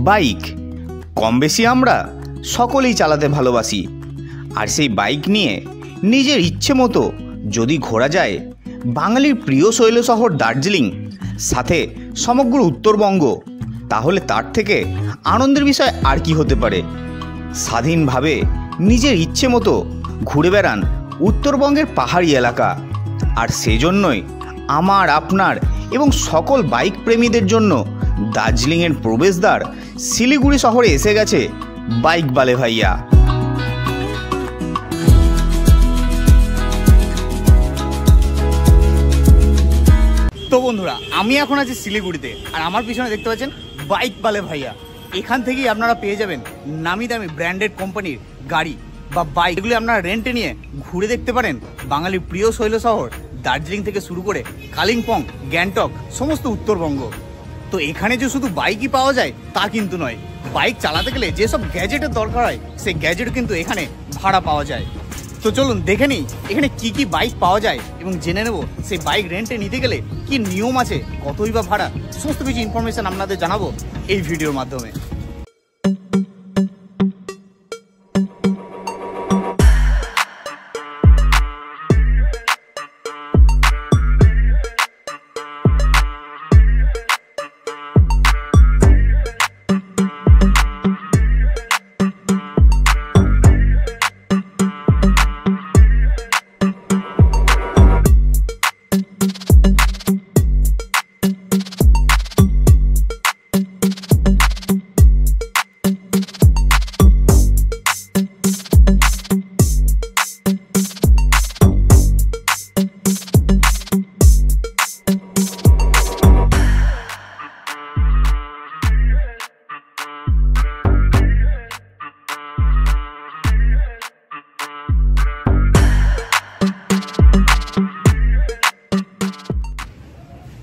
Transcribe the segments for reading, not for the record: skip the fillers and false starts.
Bike কম বেশি আমরা সকলেই চালাতে ভালোবাসি। আর সেই বাইক নিয়ে নিজের ইচ্ছে মতো যদি ঘোরা যায় বাঙালির প্রিয় শৈল শহর দার্জিলিং, সাথে সমগ্র উত্তরবঙ্গ, তাহলে তার থেকে আনন্দের বিষয় আর কি হতে পারে। স্বাধীনভাবে নিজের ইচ্ছে মতো ঘুরে বেড়ান উত্তরবঙ্গের পাহাড়ি এলাকা। আর সেজন্যই আমার, আপনার এবং সকল বাইক প্রেমীদের জন্য দার্জিলিংয়ের প্রবেশদ্বার শিলিগুড়ি শহরে এসে গেছে বাইক বালে ভাইয়া। তো বন্ধুরা, আমি এখন আছি শিলিগুড়িতে, আর আমার পিছনে দেখতে পাচ্ছেন বাইক বালে ভাইয়া। এখান থেকেই আপনারা পেয়ে যাবেন নামি দামি ব্র্যান্ডেড কোম্পানির গাড়ি বা বাইক, এগুলি আপনারা রেন্টে নিয়ে ঘুরে দেখতে পারেন বাঙালির প্রিয় শৈল শহর দার্জিলিং থেকে শুরু করে কালিম্পং, গ্যাংটক, সমস্ত উত্তরবঙ্গ। তো এখানে যে শুধু বাইকই পাওয়া যায় তা কিন্তু নয়, বাইক চালাতে গেলে যেসব গ্যাজেটের দরকার হয় সেই গ্যাজেট কিন্তু এখানে ভাড়া পাওয়া যায়। তো চলুন দেখে নিই এখানে কি কি বাইক পাওয়া যায় এবং জেনে নেব সেই বাইক রেন্টে নিতে গেলে কি নিয়ম আছে, কতই বা ভাড়া, সমস্ত কিছু ইনফরমেশন আপনাদের জানাবো এই ভিডিওর মাধ্যমে।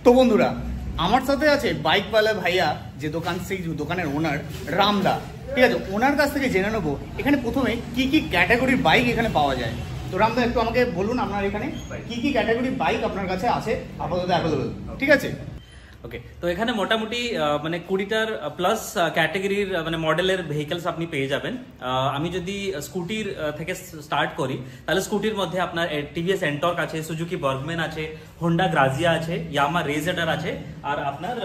তো বন্ধুরা, আমার সাথে আছে বাইকওয়ালা ভাইয়া, যে দোকান, সেই দোকানের ওনার রামদা। ঠিক আছে, ওনার কাছ থেকে জেনে নেবো এখানে প্রথমে কি কি ক্যাটাগরির বাইক এখানে পাওয়া যায়। তো রামদা, একটু আমাকে বলুন আপনার এখানে কি কি ক্যাটাগরির বাইক আপনার কাছে আছে আপাতত অ্যাভেলেবল। ঠিক আছে, ওকে। তো এখানে মোটামুটি মানে 20টার প্লাস ক্যাটাগরির মানে মডেলের ভেহিকলস আপনি পেয়ে যাবেন। আমি যদি স্কুটির থেকে স্টার্ট করি তাহলে স্কুটির মধ্যে আপনার টিভিএস এন্টর্ক আছে, সুজুকি বার্গম্যান আছে, হোন্ডা গ্রাজিয়া আছে, ইয়ামা রেজেডার আছে, আর আপনার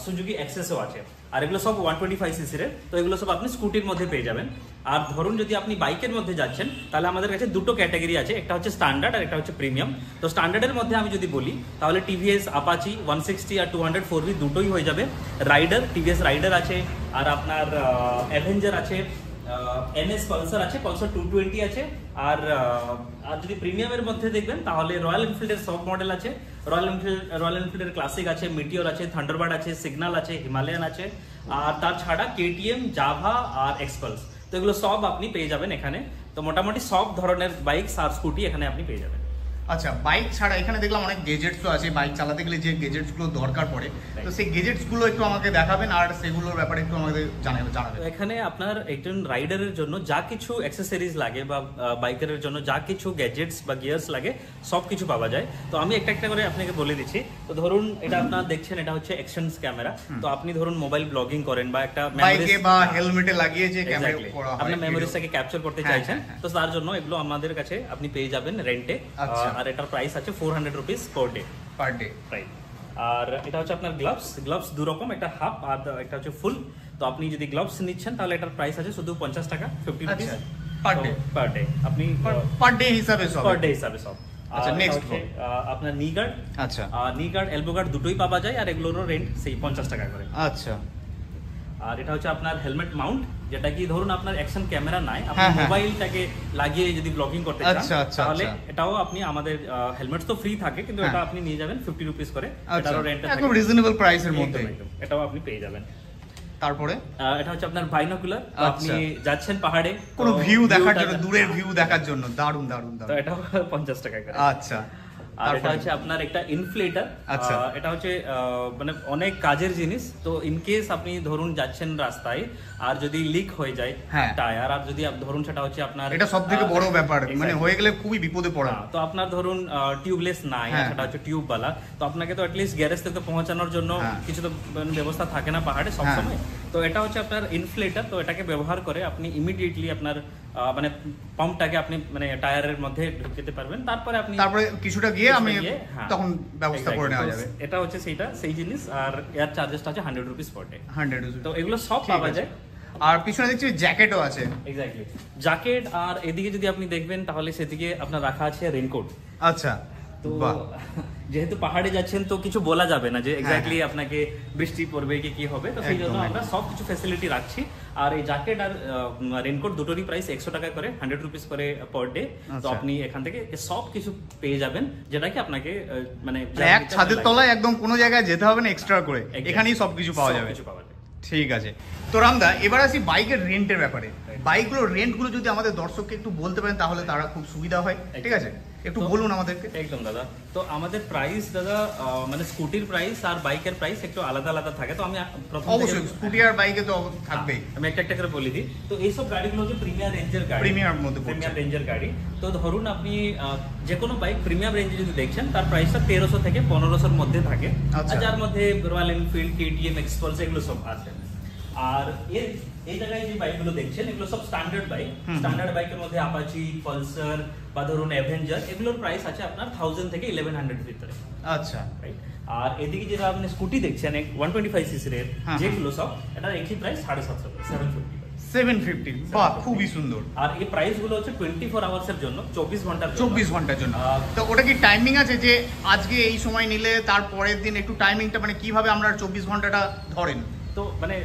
সুজুকি এক্সেসও আছে। আর এগুলো সব 125 সিসির। তো এগুলো সব আপনি স্কুটির মধ্যে পেয়ে যাবেন। আর ধরুন যদি আপনি বাইকের মধ্যে যাচ্ছেন তাহলে আমাদের কাছে দুটো ক্যাটাগরি আছে, একটা হচ্ছে স্ট্যান্ডার্ড আর একটা হচ্ছে প্রিমিয়াম। তো স্ট্যান্ডার্ডের মধ্যে আমি যদি বলি তাহলে টিভিএস আপাচি 160 আর 200 4V দুটোই হয়ে যাবে। রাইডার, টিভিএস রাইডার আছে, আর আপনার অ্যাভেঞ্জার আছে, এনএস পালসার আছে, পালসার 220 আছে। আর যদি প্রিমিয়ামের মধ্যে দেখবেন তাহলে রয়্যাল এনফিল্ডের সব মডেল আছে। রয়্যাল এনফিল্ডের ক্লাসিক আছে, মিটিওর আছে, থান্ডারবার্ড আছে, সিগনাল আছে, হিমালয়ান আছে, আর তাছাড়া কেটিএম, জাভা আর এক্সপালস। তো এগুলো সব আপনি পেয়ে যাবেন এখানে। তো মোটামুটি সব ধরনের বাইক আর স্কুটি এখানে আপনি পেয়ে যাবেন। আচ্ছা, বাইক ছাড়া এখানে দেখলাম অনেক গেজেটসও আছে, বাইক চালাতে গেলে যে গেজেটসগুলো দরকার পড়ে, তো সেই গেজেটসগুলো একটু আমাকে দেখাবেন আর সেগুলোর ব্যাপারে একটু আমাদের জানাবেন। এখানে আপনার একজন রাইডারের জন্য যা কিছু অ্যাক্সেসরিজ লাগে বা বাইকারের জন্য যা কিছু গ্যাজেটস বা গিয়ার্স লাগে সব কিছু পাওয়া যায়। তো আমি একটা একটা করে আপনাকে বলে দিচ্ছি। তো ধরুন এটা আপনারা দেখছেন, এটা হচ্ছে অ্যাকশন ক্যামেরা। তো আপনি ধরুন মোবাইল ব্লগিং করেন বা একটা বাইকে বা হেলমেটে লাগিয়ে যে ক্যামেরা করা হয়, আপনি মেমোরিজটাকে ক্যাপচার করতে চাইছেন, তো তার জন্য এগুলো আমাদের কাছে আপনি পেয়ে যাবেন রেন্টে। আর এটার প্রাইস আছে 400 রুপিস পার ডে রাইট। আর এটা হচ্ছে আপনার গ্লাভস দু রকম, একটা হাফ আর একটা হচ্ছে ফুল। তো আপনি যদি গ্লাভস নিচ্ছেন তাহলে এটার প্রাইস আছে শুধু 50 টাকা, 50 রুপিস পার ডে। আপনি পার ডে হিসাবে সব। আচ্ছা, নেক্সট আপনার নি গার্ড। আচ্ছা, নি গার্ড, এলবো গার্ড দুটোই পাওয়া যায়, আর এগুলোরও রেন্ট সেই 50 টাকা করে। আচ্ছা, আর এটা হচ্ছে আপনার হেলমেট মাউন্ট, যেটা কি ধরুন আপনার অ্যাকশন ক্যামেরা নাই, আপনি মোবাইলটাকে লাগিয়ে যদি ব্লগিং করতে চান তাহলে এটাও আপনি আমাদের হেলমেট তো ফ্রি থাকে, কিন্তু এটা আপনি নিয়ে যাবেন 50 রুপিস করে। এটারও রেন্ট একদম রিজনেবল প্রাইসের মধ্যে, এটাও আপনি পেয়ে যাবেন। তারপরে এটা হচ্ছে আপনার বাইনোকুলার, আপনি যাচ্ছেন পাহাড়ে কোনো ভিউ দেখার জন্য, দূরের ভিউ দেখার জন্য, দারুণ। তো এটাও 50 টাকা করে। আচ্ছা, আর এটা হচ্ছে আপনার একটা ইনফ্লেটার। এটা হচ্ছে মানে অনেক কাজের জিনিস। তো ইন কেস আপনি ধরুন যাচ্ছেন রাস্তায় আর যদি লিক হয়ে যায় টায়ার, আর যদি ধরুন সেটা হচ্ছে আপনার, এটা সবথেকে বড় ব্যাপার, মানে হয়ে গেলে খুবই বিপদে পড়া। তো আপনার ধরুন টিউবলেস নাই, সেটা হচ্ছে টিউবওয়ালা, তো আপনাকে তো অ্যাটলিস্ট গ্যারেজ থেকে পৌঁছানোর জন্য কিছু তো ব্যবস্থা থাকে না পাহাড়ে সবসময়। তো তো এটা হচ্ছে আপনার ইনফ্লেটার, তো এটাকে ব্যবহার করে আপনি ইমিডিয়েটলি আপনার মানে পাম্পটাকে আপনি মানে টায়ারের মধ্যে ঢুকতে পারবেন, তারপরে কিছুটা গিয়ে আমি তখন ব্যবস্থা করে নেওয়া যাবে। এটা হচ্ছে সেই জিনিস। আর এয়ার চার্জেসটা হচ্ছে 100 রুপিস পার ডে। 100 রুপিস। তো এগুলো সব পাওয়া যায়। আর পিছনে দেখছি জ্যাকেটও আছে। Exactly, jacket. আর এদিকে যদি আপনি দেখবেন তাহলে সেদিকে আপনার রাখা আছে রেইনকোট। আচ্ছা, তো যেহেতু পাহাড়ে যাচ্ছেন তো কিছু বলা যাবে না যে এক্স্যাক্টলি আপনাকে বৃষ্টি পড়বে কি হবে, তো সেই জন্য আমরা সব কিছু ফ্যাসিলিটি রাখছি। আর এই জ্যাকেট আর রেইনকোট দুটোরই প্রাইস 100 টাকা করে, 100 রুপিস করে পার ডে। তো আপনি এখান থেকে সব কিছু পেয়ে যাবেন, যেটা কি আপনাকে মানে এক ছাদের তলায় একদম কোনো জায়গায় যেতে হবে না এক্সট্রা করে, এখানেই সবকিছু পাওয়া যাবে। ঠিক আছে। তো রামদা, এবার আসি বাইকের রেন্টের ব্যাপারে। বাইকগুলোর রেন্টগুলো যদি আমাদের দর্শককে একটু বলতে পারেন তাহলে তারা খুব সুবিধা হয়। ঠিক আছে, একটু বলুন আমাদেরকে। একদম দাদা। তো আমাদের প্রাইস দাদা মানে স্কুটির প্রাইস আর বাইকের প্রাইস একটু আলাদা আলাদা থাকে। তো আমি অবশ্যই স্কুটি আর বাইকে তো থাকবেই, আমি একটা একটা করে বলে দিই। তো এইসব গাড়িগুলো হচ্ছে প্রিমিয়ার রেঞ্জের গাড়ি, প্রিমিয়ার রেঞ্জের গাড়ি। তো ধরুন আপনি যে কোনো বাইক প্রিমিয়াম রেঞ্জে যদি দেখছেন তার প্রাইসটা 1300 থেকে 1500-র মধ্যে থাকে, যার মধ্যে রয়্যাল এনফিল্ড, কেটিএম, এক্সপালস এগুলো সব আছে। আর এই জায়গায় যে বাইকগুলো দেখছেন এগুলো সব স্ট্যান্ডার্ড বাইক। স্ট্যান্ডার্ড বাইকের মধ্যে অ্যাপাচি, পালসার বা ধরুন অ্যাভেঞ্জার, এগুলোর প্রাইস আছে আপনার 1000 থেকে 1100 ভিতরে। আচ্ছা, রাইট। আর এদিকে যেটা আপনি স্কুটি দেখছেন 125 সিসির যেগুলো সব, এটা একই প্রাইস 750, 750। বাহ, খুবই সুন্দর। আর এই প্রাইস গুলো হচ্ছে 24 আওয়ার্স এর জন্য, 24 ঘন্টার জন্য। তো ওটা কি টাইমিং আছে যে আজকে এই সময় নিলে তার পরের দিন একটু টাইমিংটা মানে কিভাবে আমরা 24 ঘন্টাটা ধরেন? তো মানে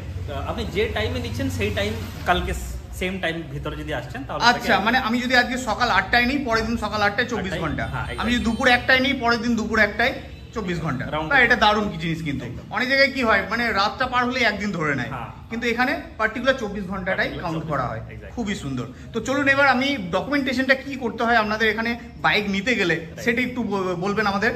আপনি যে টাইমে নিচ্ছেন সেই টাইম কালকে সেম টাইম ভিতরে যদি আসছেন তাহলে। আচ্ছা, মানে আমি যদি আজকে সকাল 8টায় নিই পরের দিন সকাল 8টায় 24 ঘন্টা, আমি যদি দুপুর 1টায় নিই পরের দিন দুপুর 1টায় 24 ঘন্টা। এটা দারুণ কি জিনিস। কিন্তু অনেক জায়গায় কি হয় মানে রাতটা পার হলে একদিন ধরে নেয়, কিন্তু এখানে পার্টিকুলার 24 ঘন্টাটাই কাউন্ট করা হয়। খুবই সুন্দর। তো চলুন এবার আমি ডকুমেন্টেশনটা কি করতে হয় আপনাদের এখানে বাইক নিতে গেলে সেটা একটু বলবেন আমাদের।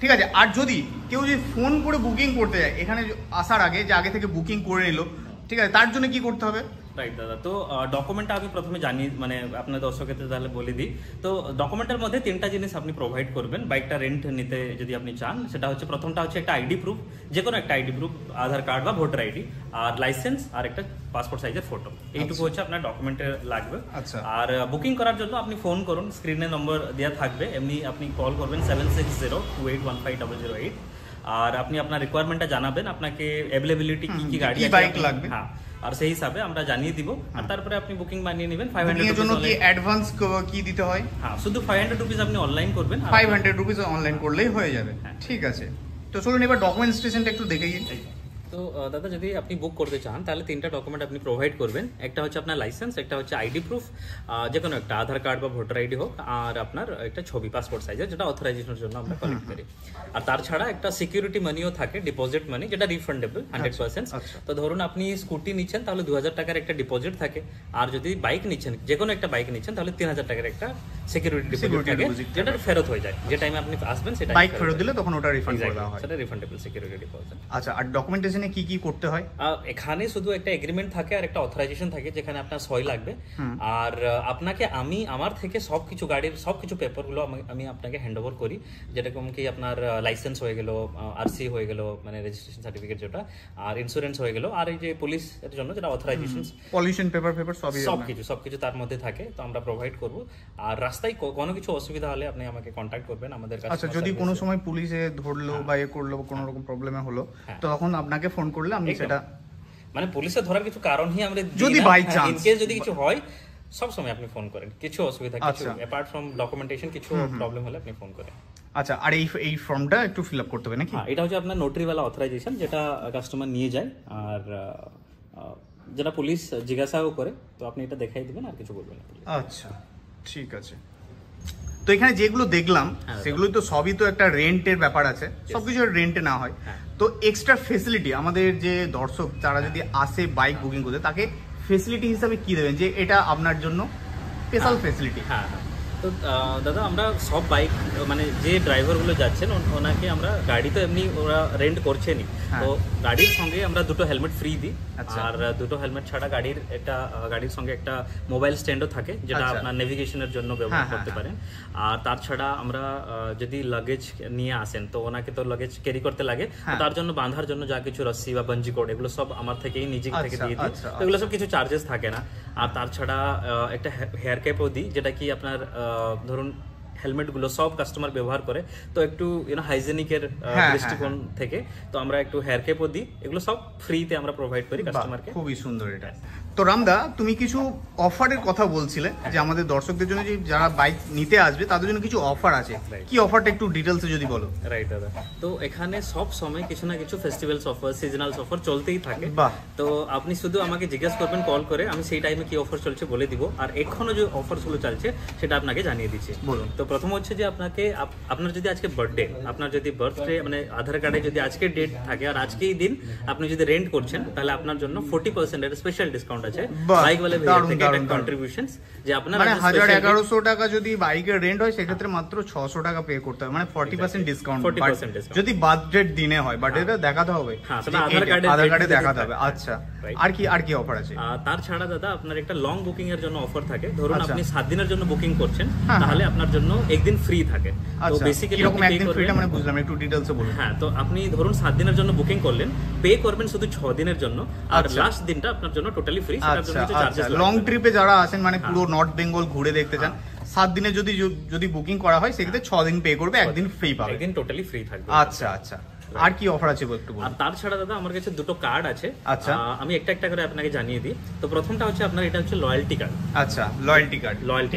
ঠিক আছে। আর যদি কেউ যদি ফোন করে বুকিং করতে যায় এখানে আসার আগে, যে আগে থেকে বুকিং করে নিল, ঠিক আছে, তার জন্য কি করতে হবে? রাইট দাদা। তো ডকুমেন্টটা আমি প্রথমে জানিয়ে মানে আপনার দর্শকের তাহলে বলে দিই। তো ডকুমেন্টের মধ্যে 3টা জিনিস আপনি প্রোভাইড করবেন বাইকটা রেন্ট নিতে যদি আপনি চান। সেটা হচ্ছে প্রথমটা হচ্ছে একটা আইডি প্রুফ, যে কোনো একটা আইডি প্রুফ, আধার কার্ড বা ভোটার আইডি, আর লাইসেন্স, আর একটা পাসপোর্ট সাইজের ফটো। এইটুকু হচ্ছে আপনার ডকুমেন্টে লাগবে। আর বুকিং করার জন্য আপনি ফোন করুন, স্ক্রিনে নম্বর দেওয়া থাকবে, এমনি আপনি কল করবেন 7602815008। আর আপনি আপনার রিকোয়ারমেন্টটা জানাবেন, আপনাকে অ্যাভেলেবিলিটি কি গাড়ি লাগবে, হ্যাঁ, আর সেই হিসাবে আমরা জানিয়ে দিব। আর তারপরে আপনি বুকিং বানিয়ে নেবেন। 500 এর জন্য কি অ্যাডভান্স কি দিতে হয়? হ্যাঁ, শুধু 500 রুপিস আপনি অনলাইন করবেন, 500 রুপিস অনলাইন করলেই হয়ে যাবে। ঠিক আছে। তো চলুন এবার ডকুমেন্টেশনটা একটু দেখে নিন। তো দাদা, যদি আপনি বুক করতে চান তাহলে 3টা ডকুমেন্ট আপনি প্রোভাইড করবেন। একটা হচ্ছে আপনার লাইসেন্স, একটা হচ্ছে আইডি প্রুফ, যে কোনো একটা আধার কার্ড বা ভোটার আইডি হোক, আর আপনার একটা ছবি পাসপোর্ট সাইজের, যেটা অথরাইজেশনের জন্য আমরা কালেক্ট করি। আর তার ছাড়া একটা সিকিউরিটি মানিও থাকে, ডিপোজিট মানি, যেটা রিফান্ডেবল 100%। তো ধরুন আপনি স্কুটি নিচ্ছেন তাহলে 2000 টাকার একটা ডিপোজিট থাকে, আর যদি বাইক নিচ্ছেন, যে কোনো একটা বাইক নিচ্ছেন, তাহলে 3000 টাকার একটা সিকিউরিটি ডিপোজিট থাকে, যেটা ফেরত হয়ে যায় যে টাইমে আপনি আসবেন, সেটা বাইক ফেরত দিলে তখন ওটা রিফান্ড করে দেওয়া হয়, সেটা রিফান্ডেবল সিকিউরিটি ডিপোজিট। আচ্ছা, আর ডকুমেন্টেশনে কি কি করতে হয়? এখানে শুধু একটা এগ্রিমেন্ট থাকে আর একটা অথরাইজেশন থাকে, যেখানে আপনার সই লাগবে। আর আপনাকে আমার থেকে সবকিছু গাড়ির সবকিছু পেপারগুলো আমি আপনাকে হ্যান্ড ওভার করি, যেরকম কি আপনার লাইসেন্স হয়ে গেল, আরসি হয়ে গেল, মানে রেজিস্ট্রেশন সার্টিফিকেট যেটা, আর ইন্স্যুরেন্স হয়ে গেল, আর এই যে পুলিশের জন্য যেটা অথরাইজেশন, পলিউশন পেপার সবকিছু তার মধ্যে থাকে। তো আমরা প্রোভাইড করব। আর রাস্তায় কোনো কিছু অসুবিধা হলে আপনি আমাকে কন্ট্যাক্ট করবেন আমাদের কাছে। আচ্ছা, যদি কোনো সময় পুলিশে ধরলো বা এ করলো, কোনো রকম প্রবলেমে হলো, তো তখন আপনাকে ফোন করলে আমি সেটা, মানে পুলিশে ধরার কিছু কারণই আমরা যদি বাই চান্স ইন কেস যদি কিছু হয় সব সময় আপনি ফোন করেন, কিছু অসুবিধা, কিছু অ্যাপার্ট ফ্রম ডকুমেন্টেশন কিছু প্রবলেম হলে আপনি ফোন করেন। আচ্ছা, আর এই ফর্মটা একটু ফিল আপ করতে হবে নাকি? হ্যাঁ, এটা হচ্ছে আপনার নোটারিওয়ালা অথরাইজেশন, যেটা কাস্টমার নিয়ে যায়, আর যেটা পুলিশ জিজ্ঞাসাও করে, তো আপনি এটা দেখাই দিবেন, আর কিছু বলবেন না। আচ্ছা, ঠিক আছে। তো এখানে যেগুলো দেখলাম সেগুলো তো সবই তো একটা রেন্টের ব্যাপার আছে, সবকিছু রেন্টে না হয়। তো এক্সট্রা ফেসিলিটি আমাদের যে দর্শক তারা যদি আসে বাইক বুকিং করতে, তাকে ফেসিলিটি হিসাবে কি দেবেন যে এটা আপনার জন্য স্পেশাল ফেসিলিটি? হ্যাঁ, তো দাদা আমরা সব বাইক মানে যে ড্রাইভারগুলো যাচ্ছেন ওনাকে আমরা গাড়ি তো এমনি ওরা রেন্ট করছেনই, তো গাড়ির সঙ্গে আমরা দুটো হেলমেট ফ্রি দিই। আর দুটো হেলমেট ছাড়া গাড়ির সঙ্গে একটা মোবাইল স্ট্যান্ডও থাকে, যেটা আপনার নেভিগেশনের জন্য ব্যবহার করতে পারেন। আর তার ছাড়া আমরা যদি লাগেজ নিয়ে আসেন তো ওনাকে তো লাগেজ ক্যারি করতে লাগে, তার জন্য বাঁধার জন্য যা কিছু রস্সি বা বাঞ্জি কোড এগুলো সব আমার থেকেই নিজে থেকে দিয়ে দিই, তো এগুলো সব কিছু চার্জেস থাকে না। আর তার ছাড়া একটা হেয়ার ক্যাপও দিই, যেটা কি আপনার ধরুন হেলমেট গুলো সব কাস্টমার ব্যবহার করে, তো একটু হাইজেনিকের দৃষ্টিকোণ থেকে তো আমরা একটু হেয়ার ক্যাপও দিই। এগুলো সব ফ্রিতে আমরা প্রোভাইড করি কাস্টমারকে। খুবই সুন্দর এটা। তো রামদা, তুমি কিছু অফারের কথা বলছিলে যে আমাদের দর্শকদের জন্য, যে যারা বাইক নিতে আসবে তাদের জন্য কিছু অফার আছে, কি অফারটা একটু ডিটেলসে যদি বলো। রাইট দাদা, তো এখানে সব সময় কিছু না কিছু ফেস্টিভ্যালস অফার, সিজনাল অফার চলতেই থাকে। তো আপনি শুধু আমাকে জিজ্ঞেস করবেন কল করে, আমি সেই টাইমে কি অফার চলছে বলে দিব, আর এখনো যে অফার গুলো চলছে সেটা আপনাকে জানিয়ে দিচ্ছি। বলুন। তো প্রথম হচ্ছে যে আপনার যদি আজকে বার্থডে, আপনার যদি বার্থডে মানে আধার কার্ডে যদি আজকে ডেট থাকে আর আজকেই দিন আপনি যদি রেন্ট করছেন, তাহলে আপনার জন্য 40% এর স্পেশাল ডিসকাউন্ট আছে বাইক ওয়ালে থেকে কন্ট্রিবিউশনস, যে আপনার মানে 1100 টাকা যদি বাইকের রেন্ট হয় সেক্ষেত্রে মাত্র 600 টাকা পে করতে হবে, মানে 40% ডিসকাউন্ট যদি বার্থডে দিনে হয়। বার্থডেটা দেখাতে হবে, আধার কার্ডে দেখাতে হবে। আচ্ছা, আর কি অফার আছে? তার ছাড়া দাদা আপনার একটা লং বুকিং এর জন্য অফার থাকে। ধরুন আপনি 7 দিনের জন্য বুকিং করছেন, তাহলে আপনার জন্য একদিন ফ্রি থাকে। তো বেসিক্যালি এরকম একদিন ফ্রিটা মানে বুঝলাম, একটু ডিটেইলসে বলুন। হ্যাঁ, তো আপনি ধরুন 7 দিনের জন্য বুকিং করলেন, পে করবেন শুধু 6 দিনের জন্য, আর লাস্ট দিনটা আপনার জন্য টোটালি ফ্রি। সেটার জন্য কিছু চার্জেস লাগে। লং ট্রিপে যারা আসেন, মানে পুরো নর্থ বেঙ্গল ঘুরে দেখতে চান, 7 দিনে যদি বুকিং করা হয় সেক্ষেত্রে 6 দিন পে করবে, একদিন ফ্রি পাবে, একদিন টোটালি ফ্রি থাকবে। আচ্ছা আচ্ছা, আর কি অফার আছে একটু বলুন। আর তার ছাড়া দাদা আমার কাছে দুটো কার্ড আছে। আচ্ছা, আমি একটা করে আপনাকে জানিয়ে দিই। তো প্রথমটা হচ্ছে আপনার, এটা হচ্ছে লয়্যালটি কার্ড। আচ্ছা, লয়্যালটি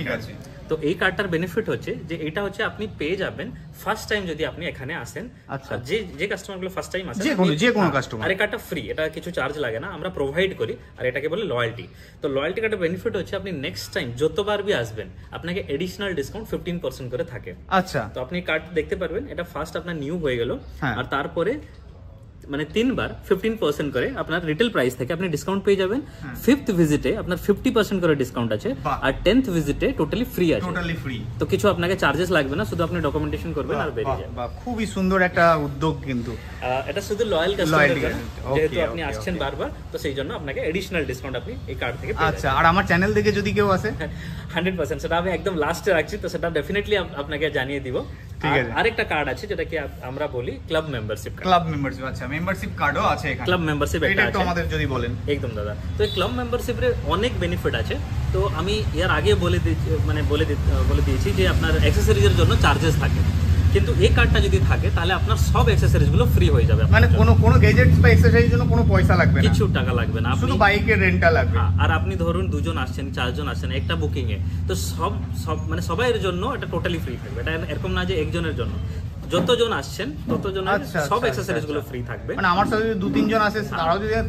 কার্ড আছে। তো এই কার্ডটার বেনিফিট হচ্ছে যে এটা হচ্ছে আপনি পেয়ে যাবেন ফার্স্ট টাইম যদি আপনি এখানে আসেন। আচ্ছা, যে কাস্টমারগুলো ফার্স্ট টাইম আসেন, যে কোনো কাস্টমার, আর এই কার্ডটা ফ্রি, এটা কিছু চার্জ লাগে না, আমরা প্রোভাইড করি, আর এটাকে বলে লয়্যালটি। তো লয়্যালটি কার্ডের বেনিফিট হচ্ছে আপনি নেক্সট টাইম যতবার বি আসবেন আপনাকে এডিশনাল ডিসকাউন্ট 15% করে থাকে। আচ্ছা, তো আপনি কার্ড দেখতে পারবেন, এটা ফার্স্ট আপনার নিউ হয়ে গেল, আর তারপরে মানে 3 বার 15% করে আপনার রিটেল প্রাইস থেকে আপনি ডিসকাউন্ট পেয়ে যাবেন। 5th ভিজিটে আপনার 50% করে ডিসকাউন্ট আছে, আর 10th ভিজিটে টোটালি ফ্রি আছে। টোটালি ফ্রি, তো কিছু আপনাকে চার্জেস লাগবে না, শুধু আপনি ডকুমেন্টেশন করবেন আর বেরিয়ে যাবেন। বাহ, খুবই সুন্দর একটা উদ্যোগ। কিন্তু এটা শুধু লয়াল কাস্টমারের জন্য, যেহেতু আপনি আসছেন বারবার, তো সেই জন্য আপনাকে এডিশনাল ডিসকাউন্ট আপনি এই কার্ড থেকে পেয়ে যাবেন। আচ্ছা, আর আমার চ্যানেল থেকে যদি কেউ আসে 100% সেটা আমি একদম লাস্টে রাখছি, তো সেটা ডেফিনেটলি আপনাকে জানিয়ে দিব। ঠিক আছে, আরেকটা কার্ড আছে যেটাকে আমরা বলি club membership card. Club membership, আচ্ছা, মেম্বারশিপ কার্ডও আছে এখানে। ক্লাব মেম্বারশিপ এটা একটু আমাদের যদি বলেন। একদম দাদা, তো এই ক্লাব মেম্বারশিপের অনেক বেনিফিট আছে। তো আমি এর আগে বলে দিয়েছি যে আপনার অ্যাকসেসরিজের জন্য চার্জেস থাকে, কিন্তু এই কার্ডটা যদি থাকে তাহলে আপনার সব অ্যাকসেসরিজ গুলো ফ্রি হয়ে যাবে। মানে কোনো গ্যাজেটস বা অ্যাকসেসরিজের জন্য কোনো পয়সা লাগবে না, কিছু টাকা লাগবে না, শুধু বাইকের রেন্টটা লাগবে। আর আপনি ধরুন 2 জন আসছেন, 4 জন আসছেন একটা বুকিং এ, তো সব মানে সবাইয়ের জন্য এটা টোটালি ফ্রি থাকবে। এটা এরকম না যে একজনের জন্য, যতজন আসছেন ততজনের সব অ্যাকসেসরিজ গুলো ফ্রি থাকবে। মানে আমার সাথে 2-3 জন আসে,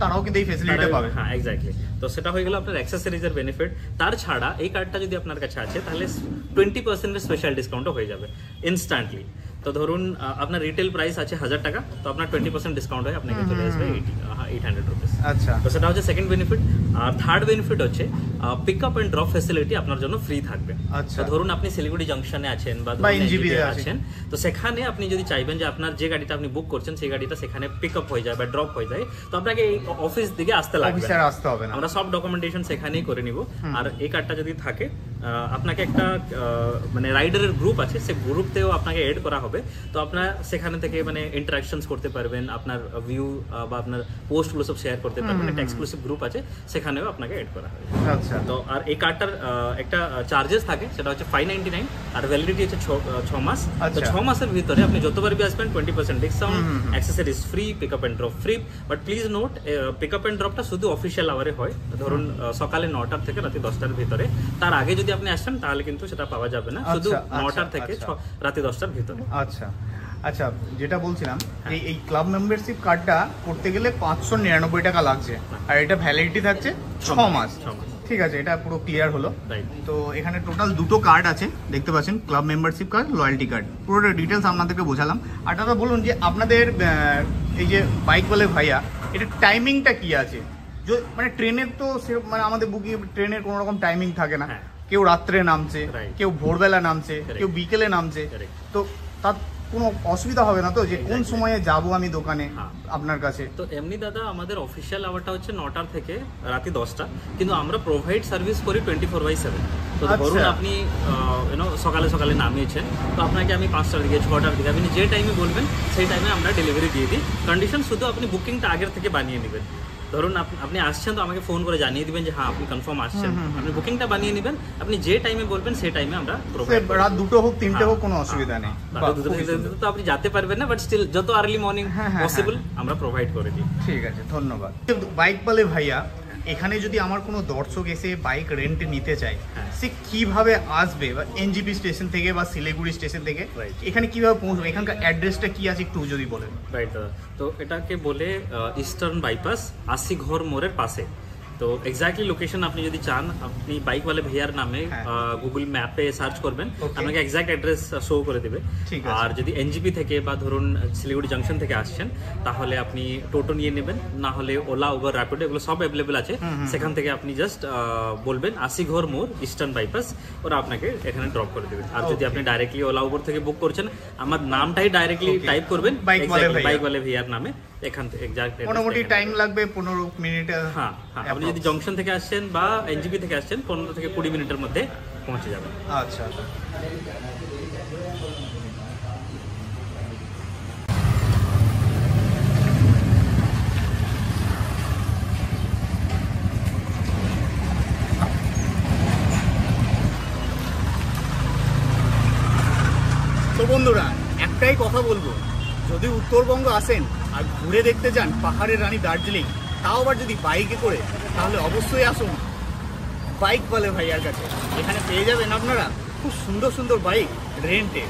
তারাও কিন্তু এই ফ্যাসিলিটি পাবে। হ্যাঁ, এক্স্যাক্টলি। তো সেটা হয়ে গেল আপনার অ্যাকসেসরিজের বেনিফিট। তার ছাড়া এই কার্ডটা যদি আপনার কাছে আছে তাহলে 20% এর স্পেশাল ডিসকাউন্টও হয়ে যাবে ইনস্ট্যান্টলি। তো ধরুন আপনার রিটেল প্রাইস আছে 1000 টাকা, তো আপনার 20% ডিসকাউন্ট হয় আপনাকে চলে আসবে 800 রুপিস। আচ্ছা, তো সেটা হচ্ছে সেকেন্ড বেনিফিট। আর থার্ড বেনিফিট হচ্ছে pick up and drop facility আপনার জন্য ফ্রি থাকবে। আচ্ছা, ধরুন আপনি শিলিগুড়ি জংশনে আছেন বা এনজিপি আছেন, তো সেখানে আপনি যদি চাইবেন যে আপনার যে গাড়িটা আপনি বুক করছেন সেই গাড়িটা সেখানে পিক আপ হয়ে যায় বা ড্রপ হয়ে যায়, তো আপনাকে এই অফিস দিকে আসতে লাগবে না, আমরা সব ডকুমেন্টেশন সেখানেই করে নিব। আর এই কার্ডটা যদি থাকে আপনাকে একটা মানে রাইডারের গ্রুপ আছে, সেই গ্রুপতেও আপনাকে এড করা হবে। তো আপনার সেখানে থেকে মানে ইন্টারাকশনস করতে পারবেন, আপনার ভিউ বা আপনার পোস্টগুলো সব শেয়ার করতে পারবেন। একটা এক্সক্লুসিভ গ্রুপ আছে, সেখানেও আপনাকে এড করা হবে। আচ্ছা, তো আর এই কার্ডটার একটা চার্জেস থাকে, সেটা হচ্ছে 599, আর ভ্যালিডিটি হচ্ছে 6 মাস। তো 6 মাসের ভিতরে আপনি যতবার বি আসবেন 20% discount, accessories free, pick up and drop free. But please note, pick up and ড্রপটা শুধু অফিসিয়াল আওয়ারে হয়, ধরুন সকালে 9টার থেকে রাতে 10টার ভিতরে। তার আগে যদি আপনি আসেন তাহলে কিন্তু সেটা পাওয়া যাবে না, শুধু 9টার থেকে রাতে 10টার ভিতরে। আচ্ছা আচ্ছা, যেটা বলছিলাম, এই ক্লাব মেম্বারশিপ কার্ডটা করতে গেলে 599 টাকা লাগছে, আর এটা ভ্যালিডিটি থাকছে 6 মাস। ঠিক আছে, এটা পুরো ক্লিয়ার হলো। তো এখানে টোটাল দুটো কার্ড আছে দেখতে পাচ্ছেন, club membership card, loyalty card, পুরোটা ডিটেলস আপনাদেরকে বোঝালাম। আর দাদা বলুন যে আপনাদের এই যে বাইক বলে ভাইয়া, এটা টাইমিংটা কি আছে? মানে ট্রেনের তো মানে আমাদের বুকিং ট্রেনের কোনো রকম টাইমিং থাকে না, কেউ রাত্রে নামছে, Right. কেউ ভোরবেলা নামছে, Correct. কেউ বিকেলে নামছে, Correct. তো তার কোনো অসুবিধা হবে না তো যে কোন Exactly. সময়ে যাব আমি দোকানে হ্যাঁ। আপনার কাছে? তো এমনি দাদা আমাদের অফিসিয়াল আওয়ারটা হচ্ছে 9টা থেকে রাতে 10টা, কিন্তু আমরা প্রোভাইড সার্ভিস করি 24/7। তো ধরুন আচ্ছা। আপনি সকালে সকালে নামিয়েছেন, তো আপনাকে আমি 5টার দিকে 6টার দিকে আপনি যে টাইমে বলবেন সেই টাইমে আমরা ডেলিভারি দিয়ে দিই। কন্ডিশন শুধু আপনি বুকিংটা আগের থেকে বানিয়ে নেবেন। ধরুন আপনি আসছেন, তো আমাকে ফোন করে জানিয়ে দিবেন যে হ্যাঁ আপনি কনফার্ম আসছেন, আপনি বুকিংটা বানিয়ে নেবেন, আপনি যে টাইমে বলবেন সেই টাইমে আমরা সে প্রোভাইড রাত 2টো হোক 3টে হোক কোনো অসুবিধা নেই। বাহ, রাতে 2টা খুবই থেকে সুন্দর। তো আপনি যেতে পারবেন না, বাট স্টিল যত আর্লি মর্নিং হ্যাঁ, হ্যাঁ, পসিবল আমরা প্রোভাইড করে দিই। ঠিক আছে, ধন্যবাদ। বাইক বলে ভাইয়া, এখানে যদি আমার কোনো দর্শক এসে বাইক রেন্টে নিতে চায়, হ্যাঁ। সে কিভাবে আসবে? বা এনজিপি স্টেশন থেকে বা শিলিগুড়ি স্টেশন থেকে Right. এখানে কিভাবে পৌঁছবে? এখানকার অ্যাড্রেসটা কি আছে একটু যদি বলেন। রাইট দাদা, তো এটাকে বলে ইস্টার্ন বাইপাস, 80 ঘর মোড়ের পাশে। তো এক্স্যাক্টলি লোকেশন আপনি যদি চান, আপনি বাইক ওয়ালে ভাইয়ার নামে হ্যাঁ। গুগল ম্যাপে সার্চ করবেন, Okay. আপনাকে এক্স্যাক্ট অ্যাড্রেস শো করে দেবে। ঠিক আছে। আর যদি এনজিপি থেকে বা ধরুন শিলিগুড়ি জাংশন থেকে আসছেন, তাহলে আপনি টোটো নিয়ে নেবেন, না হলে ওলা, উবার, র্যাপিডো এগুলো সব অ্যাভেলেবেল আছে। সেখান থেকে আপনি জাস্ট বলবেন 80 ঘর মোড় ইস্টার্ন বাইপাস, ওরা আপনাকে এখানে ড্রপ করে দেবে। আর যদি Okay. আপনি ডাইরেক্টলি ওলা, উবার থেকে বুক করছেন, আমার নামটাই ডাইরেক্টলি Okay. টাইপ করবেন, বাইক ওয়ালে ভাইয়া। বাইক ওয়ালে ভাইয়ার নামে, এখান থেকে এক্স্যাক্ট মোটামুটি টাইম লাগবে 15 মিনিট। হ্যাঁ হ্যাঁ, আপনি যদি জংশন থেকে আসছেন বা এনজিপি থেকে আসছেন, 15 থেকে 20 মিনিটের মধ্যে পৌঁছে যাবেন। আচ্ছা। তো বন্ধুরা, একটাই কথা বলবো, যদি উত্তরবঙ্গ আসেন আর ঘুরে দেখতে যান পাহাড়ের রানী দার্জিলিং, তাও আবার যদি বাইকে করে, তাহলে অবশ্যই আসুন বাইক বলে ভাইয়ার কাছে। এখানে পেয়ে যাবেন আপনারা খুব সুন্দর সুন্দর বাইক রেন্টে।